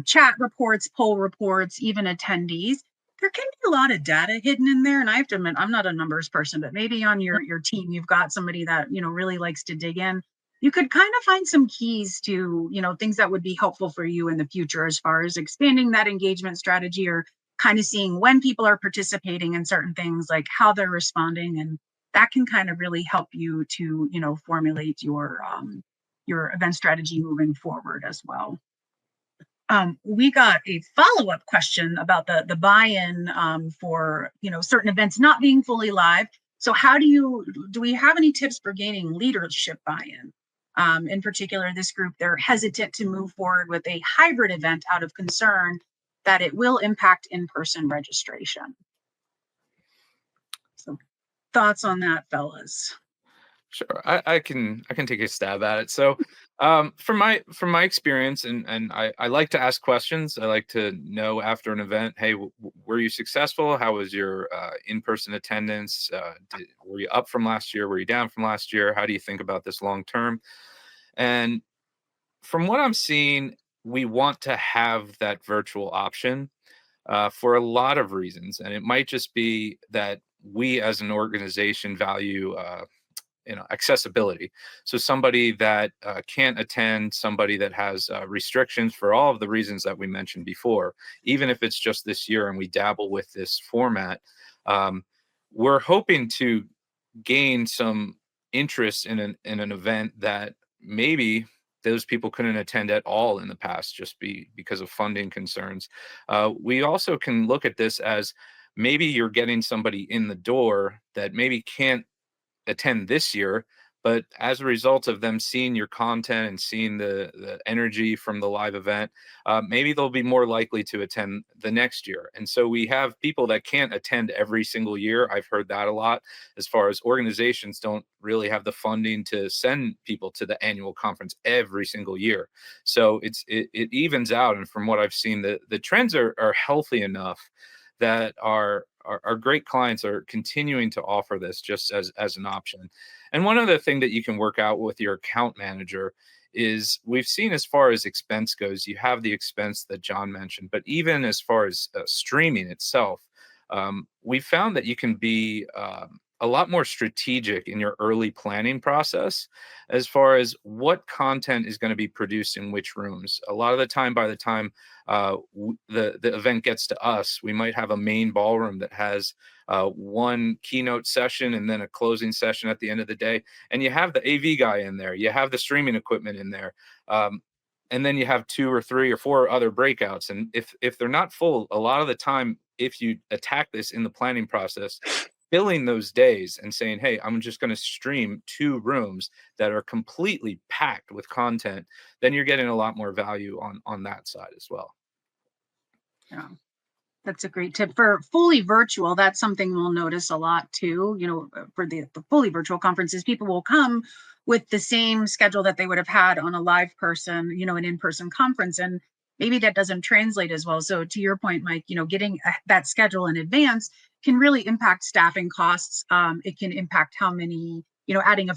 chat reports, poll reports, even attendees. There can be a lot of data hidden in there. And I have to admit, I'm not a numbers person, but maybe on your team, you've got somebody that, really likes to dig in. You could kind of find some keys to, things that would be helpful for you in the future as far as expanding that engagement strategy, or kind of seeing when people are participating in certain things, like how they're responding. And that can kind of really help you to, formulate your event strategy moving forward as well. We got a follow-up question about the buy-in for certain events not being fully live. So do we have any tips for gaining leadership buy-in? In particular, this group, they're hesitant to move forward with a hybrid event out of concern that it will impact in-person registration. So thoughts on that, fellas? Sure, I can take a stab at it. So, from my experience, and I like to ask questions. I like to know after an event, hey, were you successful? How was your in-person attendance? Were you up from last year? Were you down from last year? How do you think about this long term? And from what I'm seeing, we want to have that virtual option for a lot of reasons, and it might just be that we as an organization value accessibility. So somebody that can't attend, somebody that has restrictions for all of the reasons that we mentioned before, even if it's just this year and we dabble with this format, we're hoping to gain some interest in an event that maybe those people couldn't attend at all in the past, just because of funding concerns. We also can look at this as maybe you're getting somebody in the door that maybe can't attend this year, but as a result of them seeing your content and seeing the energy from the live event, maybe they'll be more likely to attend the next year. And so we have people that can't attend every single year. I've heard that a lot, as far as organizations don't really have the funding to send people to the annual conference every single year. So it evens out. And from what I've seen, the trends are healthy enough that our great clients are continuing to offer this just as an option. And one other thing that you can work out with your account manager is, we've seen, as far as expense goes, you have the expense that John mentioned, but even as far as streaming itself, we found that you can be a lot more strategic in your early planning process as far as what content is going to be produced in which rooms. A lot of the time, by the time the event gets to us, we might have a main ballroom that has one keynote session and then a closing session at the end of the day. And you have the AV guy in there, you have the streaming equipment in there. And then you have 2 or 3 or 4 other breakouts. And if they're not full, a lot of the time, if you attack this in the planning process, filling those days and saying, hey, I'm just going to stream 2 rooms that are completely packed with content, then you're getting a lot more value on that side as well. Yeah, that's a great tip. For fully virtual, that's something we'll notice a lot too. For the fully virtual conferences, people will come with the same schedule that they would have had on a live person, an in-person conference. And maybe that doesn't translate as well. So to your point, Mike, getting that schedule in advance can really impact staffing costs. It can impact how many, adding an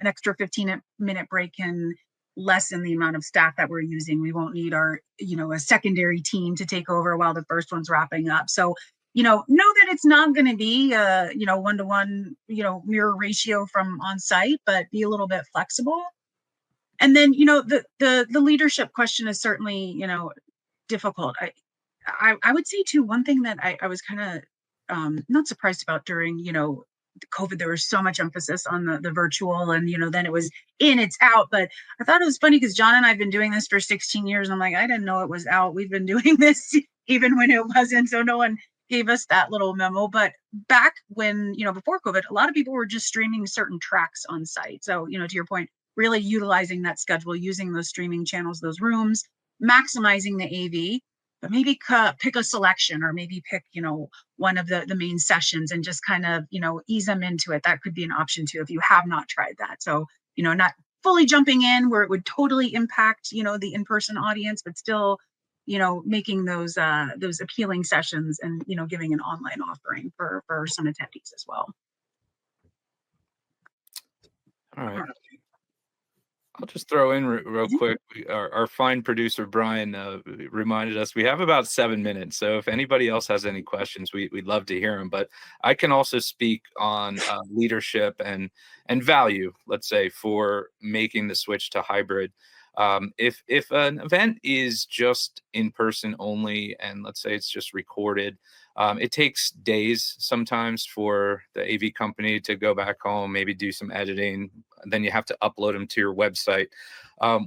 extra 15-minute break can lessen the amount of staff that we're using. We won't need our, a secondary team to take over while the first one's wrapping up. So, know that it's not going to be a, 1-to-1, mirror ratio from on site, but be a little bit flexible. And then, the leadership question is certainly, difficult. I would say too, one thing that I was kind of not surprised about during, COVID, there was so much emphasis on the virtual, and then it was in, it's out. But I thought it was funny because John and I've been doing this for 16 years. And I'm like, I didn't know it was out. We've been doing this even when it wasn't. So no one gave us that little memo. But back when, before COVID, a lot of people were just streaming certain tracks on site. So, to your point, really utilizing that schedule, using those streaming channels, those rooms, maximizing the AV, but maybe pick a selection, or maybe pick, one of the main sessions and just kind of, ease them into it. That could be an option too, if you have not tried that. So, not fully jumping in where it would totally impact, the in-person audience, but still, making those appealing sessions and, giving an online offering for some attendees as well. All right. I'll just throw in real quick. Our fine producer, Brian, reminded us we have about 7 minutes. So if anybody else has any questions, we'd love to hear them. But I can also speak on leadership and value, let's say, for making the switch to hybrid. If an event is just in person only, and let's say it's just recorded, it takes days sometimes for the AV company to go back home, maybe do some editing. Then you have to upload them to your website.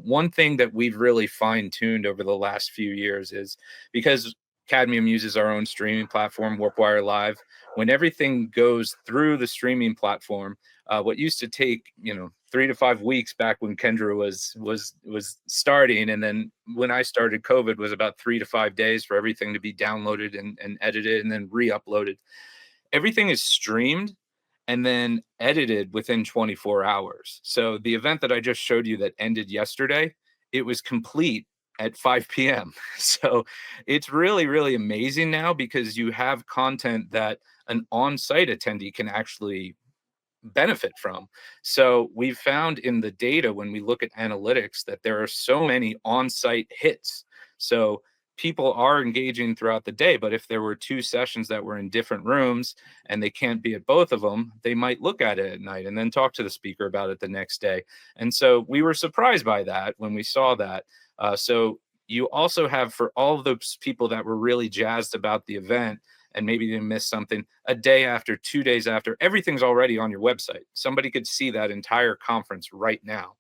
One thing that we've really fine-tuned over the last few years is, because Cadmium uses our own streaming platform, WarpWire Live, when everything goes through the streaming platform, what used to take 3 to 5 weeks back when Kendra was starting, and then when I started, COVID was about 3 to 5 days for everything to be downloaded and edited and then re-uploaded. Everything is streamed and then edited within 24 hours. So the event that I just showed you that ended yesterday, it was complete at 5 p.m. So it's really, really amazing now, because you have content that an on-site attendee can actually benefit from. So we've found in the data, when we look at analytics, that there are so many on-site hits. So people are engaging throughout the day, but if there were 2 sessions that were in different rooms and they can't be at both of them, they might look at it at night and then talk to the speaker about it the next day. And so we were surprised by that when we saw that. So you also have, for all of those people that were really jazzed about the event and maybe they missed something, a day after, 2 days after, everything's already on your website. Somebody could see that entire conference right now.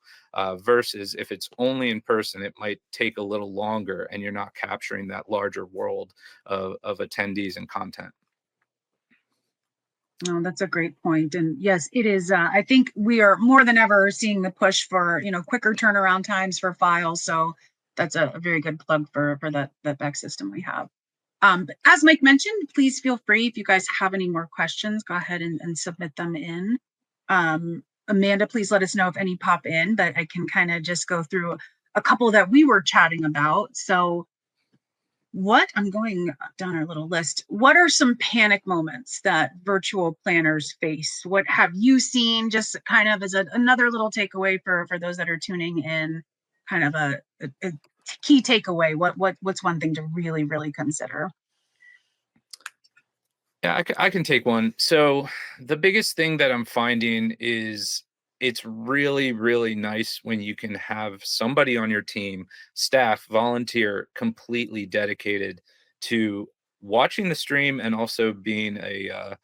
Versus if it's only in person, it might take a little longer and you're not capturing that larger world of attendees and content. Oh, that's a great point. And yes, it is. I think we are more than ever seeing the push for, quicker turnaround times for files. So that's a very good plug for that back system we have. But as Mike mentioned, please feel free, if you guys have any more questions, go ahead and submit them in. Amanda, please let us know if any pop in, but I can kind of just go through a couple that we were chatting about. So I'm going down our little list. What are some panic moments that virtual planners face? What have you seen, just kind of as another little takeaway for those that are tuning in, kind of a key takeaway? What's one thing to really, really consider? Yeah, I can take one. So the biggest thing that I'm finding is it's really, really nice when you can have somebody on your team, staff, volunteer, completely dedicated to watching the stream and also being a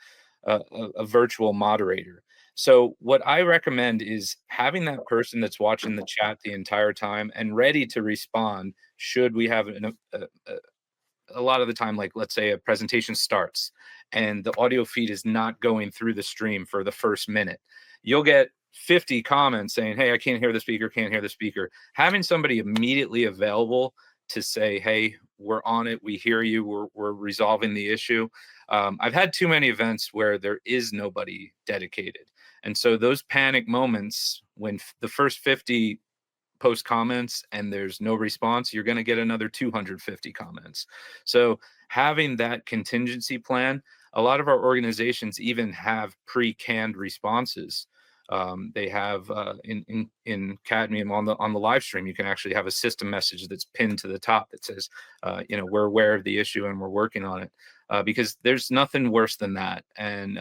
virtual moderator. So what I recommend is having that person that's watching the chat the entire time and ready to respond should we have a lot of the time, like let's say a presentation starts and the audio feed is not going through the stream for the first minute, you'll get 50 comments saying, hey, I can't hear the speaker, can't hear the speaker. Having somebody immediately available to say, hey, we're on it, we hear you, we're resolving the issue. I've had too many events where there is nobody dedicated. And so those panic moments when the first 50 post comments and there's no response, you're going to get another 250 comments. So having that contingency plan, a lot of our organizations even have pre-canned responses. They have in Cadmium on the live stream, you can actually have a system message that's pinned to the top that says, we're aware of the issue and we're working on it. Because there's nothing worse than that. And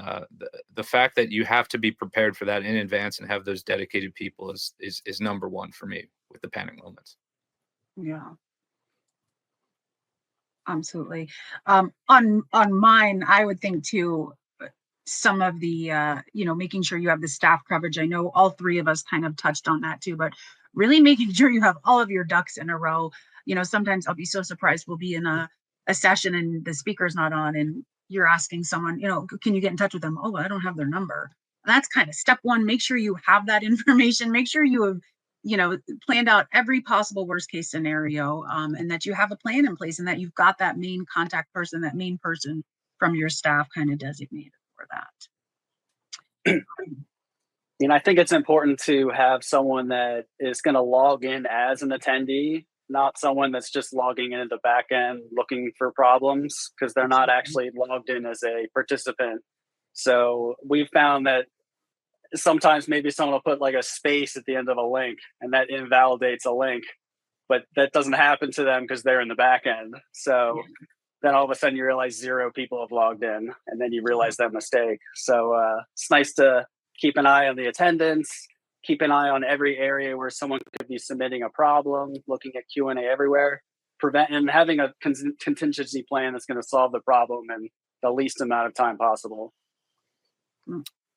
the fact that you have to be prepared for that in advance and have those dedicated people is number one for me with the panic moments. Yeah, absolutely. On mine, I would think too, some of the making sure you have the staff coverage. I know all three of us kind of touched on that too, but really making sure you have all of your ducks in a row. Sometimes I'll be so surprised, we'll be in a session and the speaker's not on and you're asking someone, can you get in touch with them? Oh, I don't have their number. And that's kind of step one. Make sure you have that information. Make sure you have planned out every possible worst case scenario, and that you have a plan in place and that you've got that main contact person, that main person from your staff kind of designated for that. I think it's important to have someone that is going to log in as an attendee, not someone that's just logging in at the back end looking for problems, because they're not actually logged in as a participant. So we've found that sometimes maybe someone will put like a space at the end of a link and that invalidates a link, but that doesn't happen to them because they're in the back end. So then all of a sudden you realize 0 people have logged in and then you realize that mistake. So it's nice to keep an eye on the attendance, keep an eye on every area where someone could be submitting a problem, looking at Q&A everywhere, and having a contingency plan that's going to solve the problem in the least amount of time possible.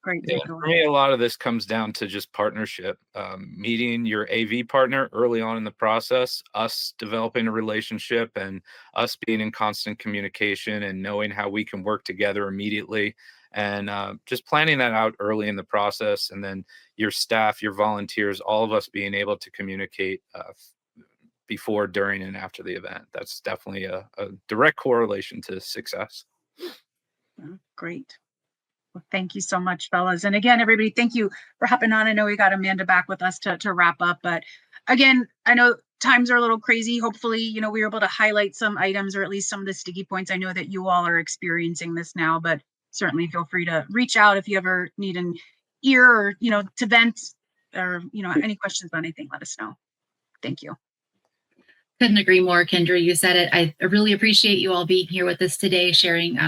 Great. Yeah, for me, a lot of this comes down to just partnership, meeting your AV partner early on in the process, us developing a relationship and us being in constant communication and knowing how we can work together immediately, and just planning that out early in the process. And then your staff, your volunteers, all of us being able to communicate before, during, and after the event. That's definitely a direct correlation to success. Great. Well, thank you so much, fellas. And again, everybody, thank you for hopping on. I know we got Amanda back with us to wrap up, but again, I know times are a little crazy. Hopefully, we were able to highlight some items or at least some of the sticky points. I know that you all are experiencing this now, but certainly feel free to reach out if you ever need an ear or, to vent or, any questions on anything, let us know. Thank you. Couldn't agree more, Kendra. You said it. I really appreciate you all being here with us today, sharing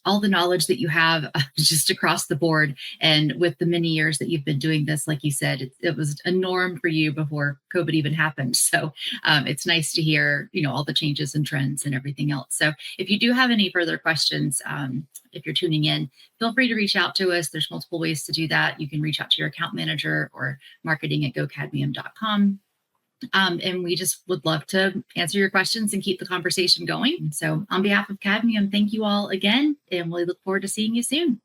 all the knowledge that you have just across the board. And with the many years that you've been doing this, like you said, it was a norm for you before COVID even happened. So it's nice to hear, all the changes and trends and everything else. So if you do have any further questions, if you're tuning in, feel free to reach out to us. There's multiple ways to do that. You can reach out to your account manager or marketing@gocadmium.com. And we just would love to answer your questions and keep the conversation going. So on behalf of Cadmium, thank you all again, and we look forward to seeing you soon.